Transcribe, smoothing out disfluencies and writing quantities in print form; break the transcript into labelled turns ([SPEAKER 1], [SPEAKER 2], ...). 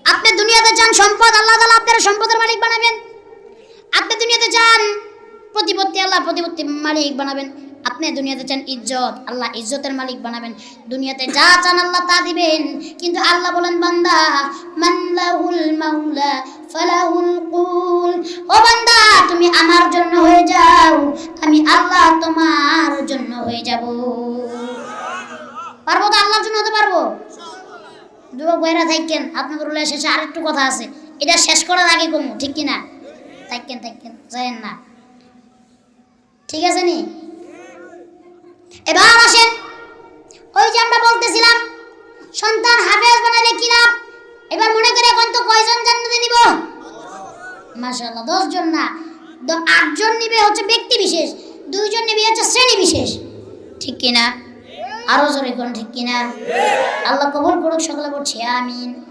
[SPEAKER 1] আপনি দুনিয়াতে চান সম্পদ, আল্লাহ তাআলা আপনার সম্পদের মালিক বানাবেন। আপনি দুনিয়াতে চান প্রতিপত্তি, আল্লাহ প্রতিপত্তির মালিক বানাবেন। আপনি দুনিয়াতে চান ইজ্জত, আল্লাহ ইজ্জতের মালিক বানাবেন। দুনিয়াতে যা চান আল্লাহ তা দিবেন। কিন্তু আল্লাহ বলেন, বান্দা মানলাহুল মাওলা ফালাহুল কুল, ও বান্দা তুমি আমার জন্য হয়ে যাও, আমি আল্লাহ তোমার জন্য হয়ে যাব। পারবো তো? আল্লাহর জন্য হতে পারবো? যুবক ভাইরা থাকেন, আপনাদের উল্লেখ শেষে আরেকটু কথা আছে, এটা শেষ করার আগে কমু, ঠিক কিনা? থাকেন যায়েন না, ঠিক আছে নি? এবার আসেন, ওই যে আমরা বলতেছিলাম সন্তান হাফেজ বানালে কি লাভ? এবার মনে করে এখন তো কয়জন জান্নাতে নিব? মাশাআল্লাহ 10 জন না, 8 জন নিবে হচ্ছে ব্যক্তি বিশেষ, 2 জন নিবে হচ্ছে শ্রেণী বিশেষ, ঠিক কিনা? আরো জোরে কোন ঠিক কিনা? আল্লাহ কবুল করুক, সকলে বলছি আমিন।